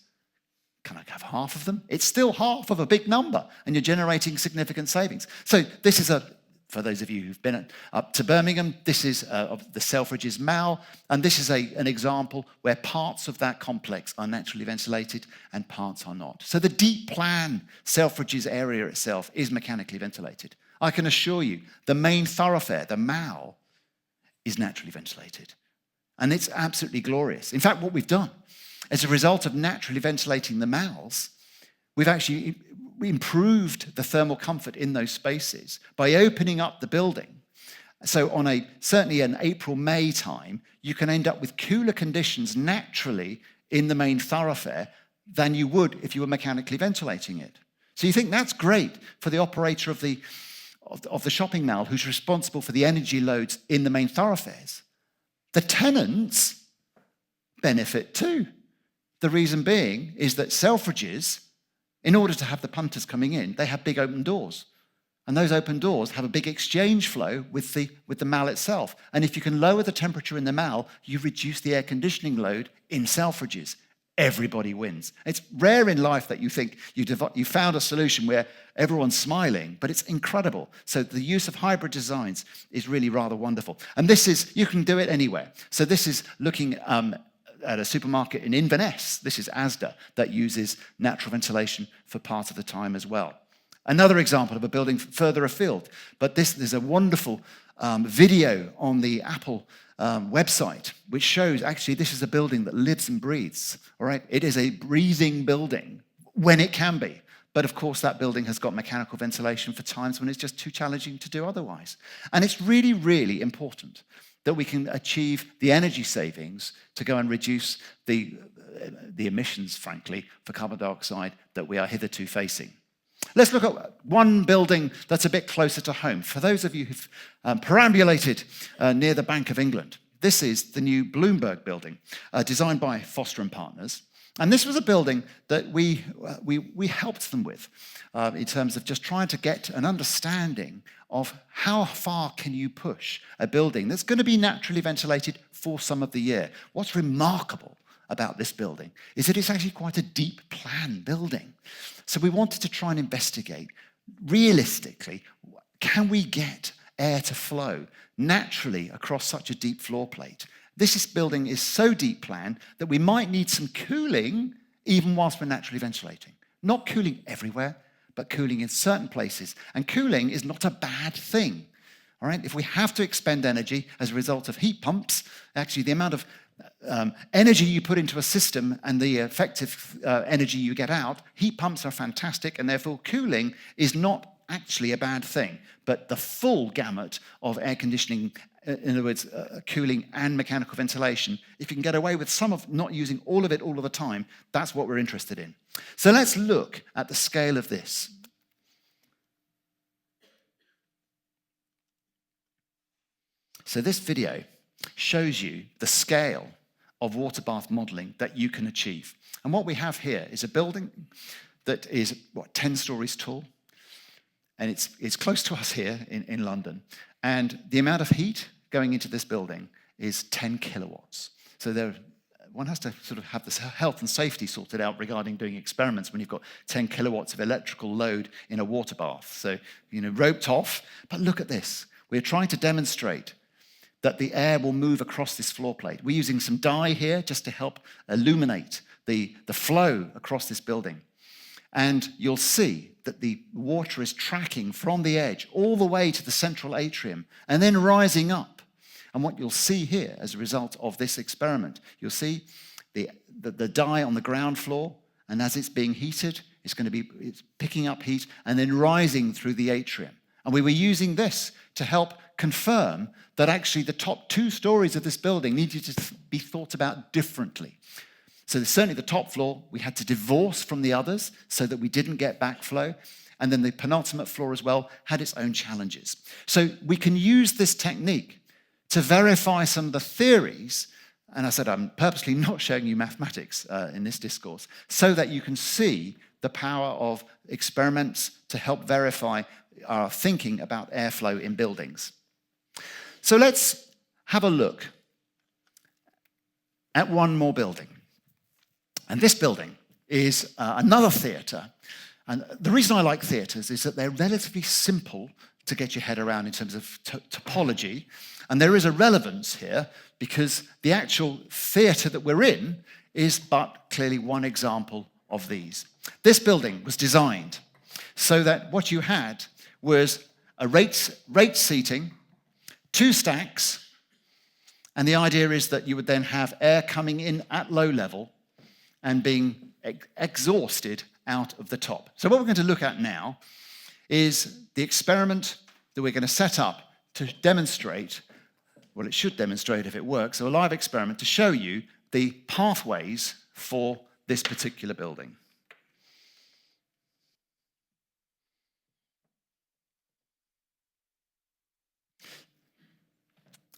can I have half of them? It's still half of a big number, and you're generating significant savings. So this is for those of you who've been up to Birmingham, this is of the Selfridges Mall, and this is an example where parts of that complex are naturally ventilated and parts are not. So the deep plan Selfridges area itself is mechanically ventilated. I can assure you, the main thoroughfare, the Mall, is naturally ventilated. And it's absolutely glorious. In fact, what we've done, as a result of naturally ventilating the mals, we've actually improved the thermal comfort in those spaces by opening up the building. So on certainly an April-May time, you can end up with cooler conditions naturally in the main thoroughfare than you would if you were mechanically ventilating it. So you think that's great for the operator of the shopping mall who's responsible for the energy loads in the main thoroughfares. The tenants benefit too. The reason being is that Selfridges, in order to have the punters coming in, they have big open doors. And those open doors have a big exchange flow with the mall itself. And if you can lower the temperature in the mall, you reduce the air conditioning load in Selfridges. Everybody wins. It's rare in life that you think you found a solution where everyone's smiling, but it's incredible. So the use of hybrid designs is really rather wonderful. And you can do it anywhere. So this is looking at a supermarket in Inverness. This is Asda that uses natural ventilation for part of the time as well. Another example of a building further afield, but there's a wonderful video on the Apple website, which shows actually this is a building that lives and breathes, all right? It is a breathing building when it can be. But of course, that building has got mechanical ventilation for times when it's just too challenging to do otherwise. And it's really, really important that we can achieve the energy savings to go and reduce the emissions, frankly, for carbon dioxide that we are hitherto facing. Let's look at one building that's a bit closer to home. For those of you who've perambulated near the Bank of England, this is the new Bloomberg building, designed by Foster & Partners. And this was a building that we helped them with in terms of just trying to get an understanding of how far can you push a building that's going to be naturally ventilated for some of the year. What's remarkable about this building is that it's actually quite a deep plan building. So we wanted to try and investigate, realistically, can we get air to flow naturally across such a deep floor plate? This building is so deep plan that we might need some cooling even whilst we're naturally ventilating. Not cooling everywhere, but cooling in certain places. And cooling is not a bad thing. All right? If we have to expend energy as a result of heat pumps, actually the amount of energy you put into a system and the effective energy you get out, heat pumps are fantastic, and therefore cooling is not actually a bad thing. But the full gamut of air conditioning, in other words, cooling and mechanical ventilation, if you can get away with some of not using all of it all of the time, that's what we're interested in. So let's look at the scale of this. So this video shows you the scale of water bath modelling that you can achieve. And what we have here is a building that is, 10 stories tall. And it's close to us here in London. And the amount of heat going into this building is 10 kilowatts. So one has to sort of have this health and safety sorted out regarding doing experiments when you've got 10 kilowatts of electrical load in a water bath. So, roped off. But look at this. We're trying to demonstrate that the air will move across this floor plate. We're using some dye here just to help illuminate the flow across this building. And you'll see that the water is tracking from the edge all the way to the central atrium and then rising up. And what you'll see here as a result of this experiment, you'll see the dye on the ground floor, and as it's being heated, it's picking up heat and then rising through the atrium. And we were using this to help confirm that actually the top 2 stories of this building needed to be thought about differently. So certainly the top floor, we had to divorce from the others so that we didn't get backflow. And then the penultimate floor as well had its own challenges. So we can use this technique to verify some of the theories. And I said, I'm purposely not showing you mathematics in this discourse, so that you can see the power of experiments to help verify our thinking about airflow in buildings. So let's have a look at one more building. And this building is another theatre. And the reason I like theatres is that they're relatively simple to get your head around in terms of topology. And there is a relevance here because the actual theatre that we're in is but clearly one example of these. This building was designed so that what you had was a rate seating, 2 stacks, And the idea is that you would then have air coming in at low level and being exhausted out of the top. So what we're going to look at now is the experiment that we're going to set up to demonstrate, well, it should demonstrate if it works, so a live experiment to show you the pathways for this particular building.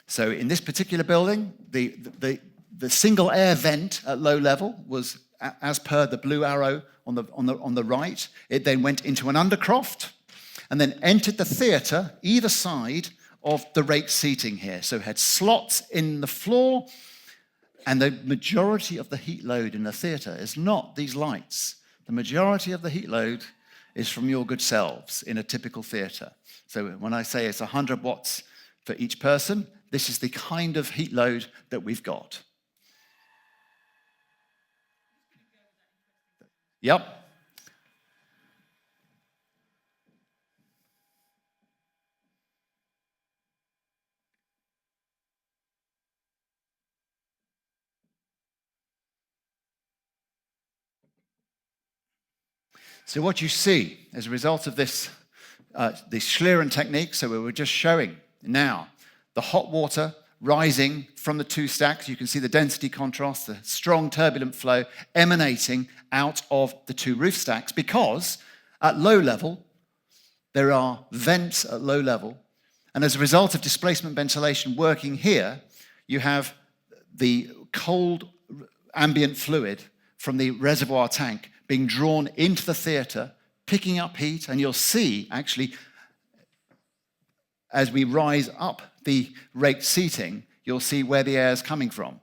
So in this particular building, the single air vent at low level was, as per the blue arrow on the right. It then went into an undercroft and then entered the theatre either side of the rake seating here. So it had slots in the floor, and the majority of the heat load in the theatre is not these lights. The majority of the heat load is from your good selves in a typical theatre. So when I say it's 100 watts for each person, this is the kind of heat load that we've got. Yep. So what you see as a result of this, the Schlieren technique, so we were just showing now the hot water rising from the two stacks. You can see the density contrast, the strong turbulent flow emanating out of the two roof stacks, because at low level, there are vents at low level. And as a result of displacement ventilation working here, you have the cold ambient fluid from the reservoir tank being drawn into the theatre, picking up heat, and you'll see, actually, as we rise up the raked seating, you'll see where the air is coming from.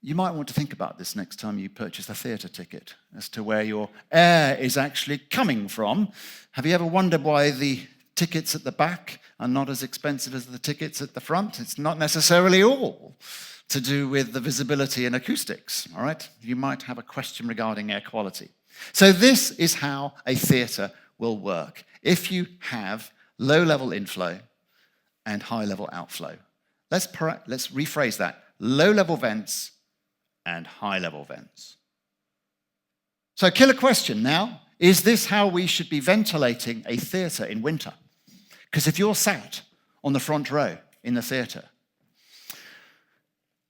You might want to think about this next time you purchase a theatre ticket, as to where your air is actually coming from. Have you ever wondered why the tickets at the back are not as expensive as the tickets at the front? It's not necessarily all to do with the visibility and acoustics, all right? You might have a question regarding air quality. So this is how a theatre will work if you have low-level inflow and high-level outflow. Let's rephrase that. Low-level vents and high-level vents. So killer question now, is this how we should be ventilating a theatre in winter? Because if you're sat on the front row in the theatre,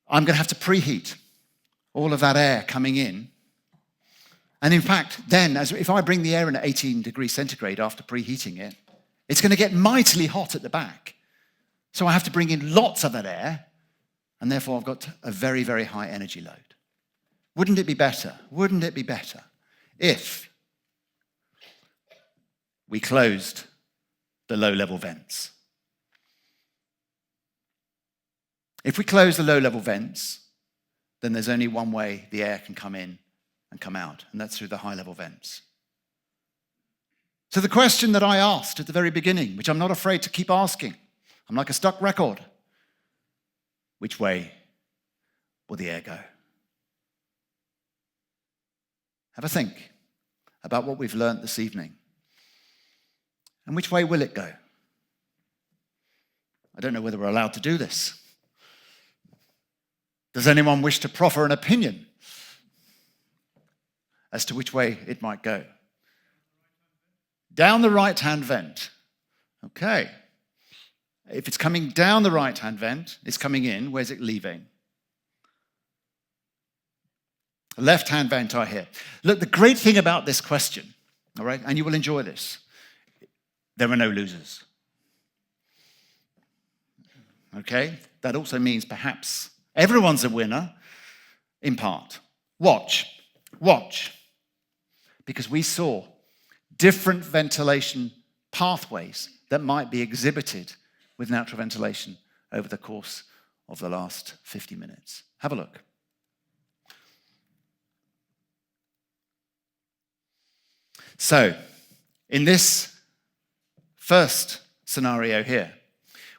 I'm going to have to preheat all of that air coming in. And in fact, then, if I bring the air in at 18 degrees centigrade after preheating it, it's going to get mightily hot at the back. So I have to bring in lots of that air, and therefore I've got a very, very high energy load. Wouldn't it be better? Wouldn't it be better if we closed the low-level vents? If we close the low-level vents, then there's only one way the air can come in and come out, and that's through the high-level vents. So the question that I asked at the very beginning, which I'm not afraid to keep asking, I'm like a stuck record, which way will the air go? Have a think about what we've learned this evening. And which way will it go? I don't know whether we're allowed to do this. Does anyone wish to proffer an opinion as to which way it might go? Down the right-hand vent. Okay. If it's coming down the right-hand vent, it's coming in. Where's it leaving? Left-hand vent, I hear. Look, the great thing about this question, all right, and you will enjoy this, there are no losers. Okay? That also means perhaps everyone's a winner, in part. Watch. Because we saw different ventilation pathways that might be exhibited with natural ventilation over the course of the last 50 minutes. Have a look. So, in this first scenario here,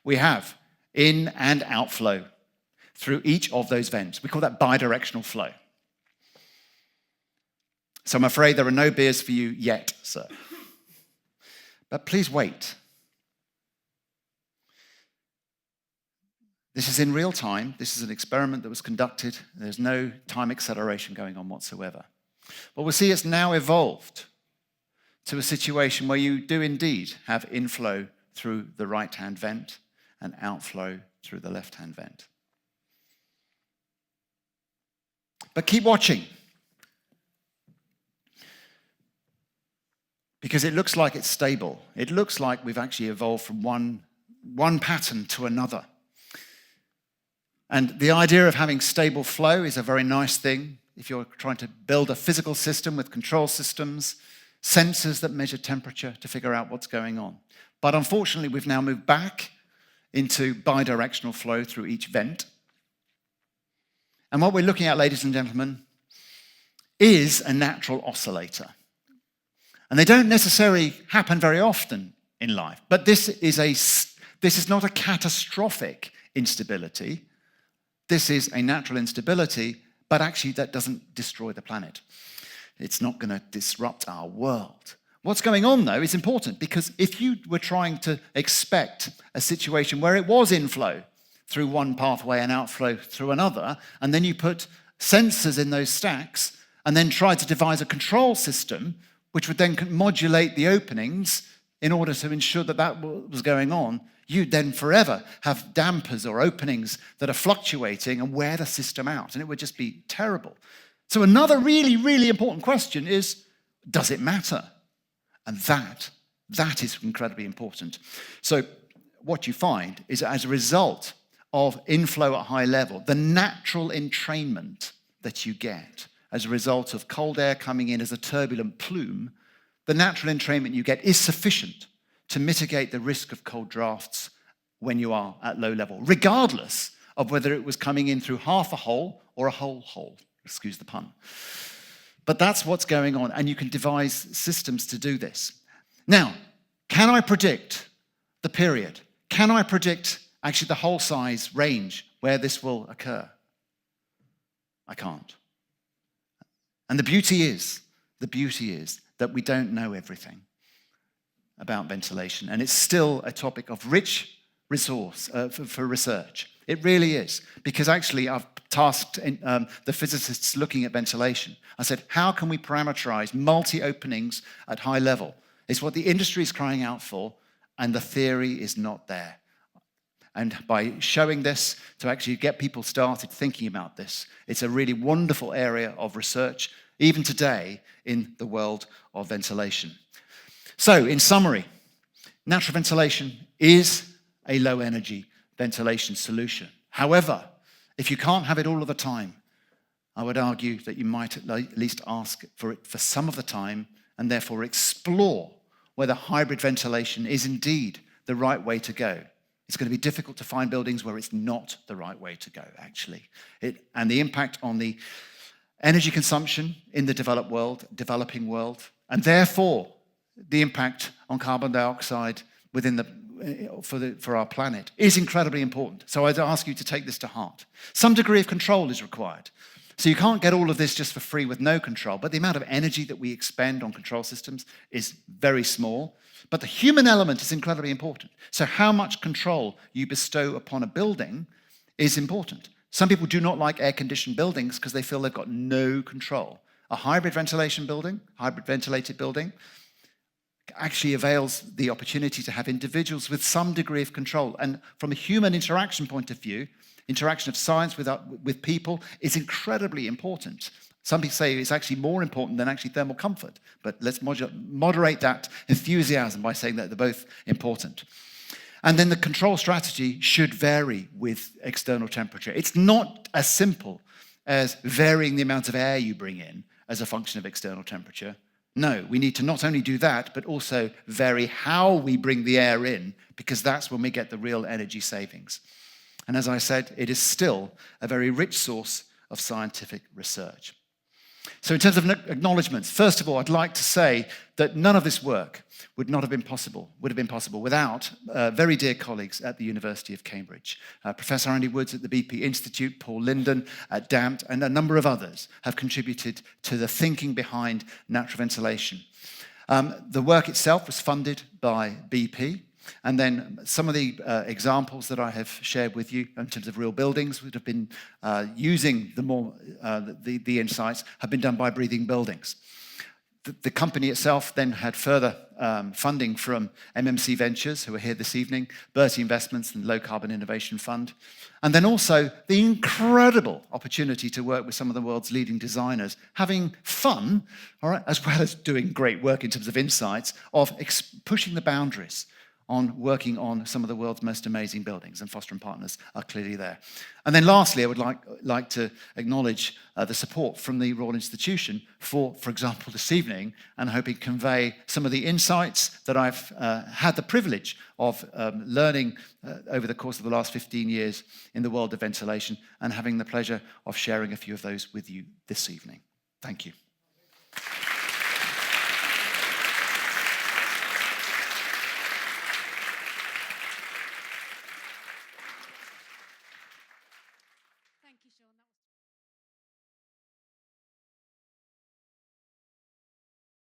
we have in and outflow through each of those vents. We call that bidirectional flow. So I'm afraid there are no beers for you yet, sir. But please wait. This is in real time. This is an experiment that was conducted. There's no time acceleration going on whatsoever. But we'll see it's now evolved to a situation where you do indeed have inflow through the right-hand vent and outflow through the left-hand vent. But keep watching, because it looks like it's stable. It looks like we've actually evolved from one pattern to another. And the idea of having stable flow is a very nice thing if you're trying to build a physical system with control systems, sensors that measure temperature to figure out what's going on. But unfortunately, we've now moved back into bidirectional flow through each vent. And what we're looking at, ladies and gentlemen, is a natural oscillator. And they don't necessarily happen very often in life, but this is not a catastrophic instability. This is a natural instability, but actually that doesn't destroy the planet. It's not going to disrupt our world. What's going on, though, is important, because if you were trying to expect a situation where it was inflow through one pathway and outflow through another, and then you put sensors in those stacks and then tried to devise a control system which would then modulate the openings in order to ensure that that was going on, you'd then forever have dampers or openings that are fluctuating and wear the system out, and it would just be terrible. So another really, really important question is, does it matter? And that is incredibly important. So what you find is that as a result of inflow at high level, the natural entrainment that you get as a result of cold air coming in as a turbulent plume, the natural entrainment you get is sufficient to mitigate the risk of cold drafts when you are at low level, regardless of whether it was coming in through half a hole or a whole hole. Excuse the pun. But that's what's going on, and you can devise systems to do this. Now, can I predict the period? Can I predict actually the whole size range where this will occur? I can't. And the beauty is that we don't know everything about ventilation, and it's still a topic of rich resource for research. It really is, because actually I've tasked the physicists looking at ventilation. I said, how can we parameterize multi-openings at high level? It's what the industry is crying out for, and the theory is not there. And by showing this to actually get people started thinking about this, it's a really wonderful area of research, even today in the world of ventilation. So, in summary, natural ventilation is a low-energy ventilation solution. However, if you can't have it all of the time, I would argue that you might at least ask for it for some of the time and therefore explore whether hybrid ventilation is indeed the right way to go. It's going to be difficult to find buildings where it's not the right way to go, actually. And the impact on the energy consumption in the developing world, and therefore the impact on carbon dioxide for our planet is incredibly important. So I'd ask you to take this to heart. Some degree of control is required. So you can't get all of this just for free with no control, but the amount of energy that we expend on control systems is very small. But the human element is incredibly important. So how much control you bestow upon a building is important. Some people do not like air-conditioned buildings because they feel they've got no control. A hybrid ventilated building, actually avails the opportunity to have individuals with some degree of control. And from a human interaction point of view, interaction of science with people is incredibly important. Some people say it's actually more important than actually thermal comfort, but let's moderate that enthusiasm by saying that they're both important. And then the control strategy should vary with external temperature. It's not as simple as varying the amount of air you bring in as a function of external temperature. No, we need to not only do that, but also vary how we bring the air in, because that's when we get the real energy savings. And as I said, it is still a very rich source of scientific research. So in terms of acknowledgements, first of all, I'd like to say that none of this work would have been possible without very dear colleagues at the University of Cambridge. Professor Andy Woods at the BP Institute, Paul Linden at DAMT, and a number of others have contributed to the thinking behind natural ventilation. The work itself was funded by BP, And then some of the examples that I have shared with you in terms of real buildings would have been using the insights have been done by breathing buildings. The company itself then had further funding from MMC Ventures, who are here this evening, Bertie Investments and Low Carbon Innovation Fund, and then also the incredible opportunity to work with some of the world's leading designers, having fun, all right, as well as doing great work in terms of insights, of pushing the boundaries on working on some of the world's most amazing buildings, and Foster & Partners are clearly there. And then lastly, I would like to acknowledge the support from the Royal Institution for example, this evening, and hoping to convey some of the insights that I've had the privilege of learning over the course of the last 15 years in the world of ventilation, and having the pleasure of sharing a few of those with you this evening. Thank you.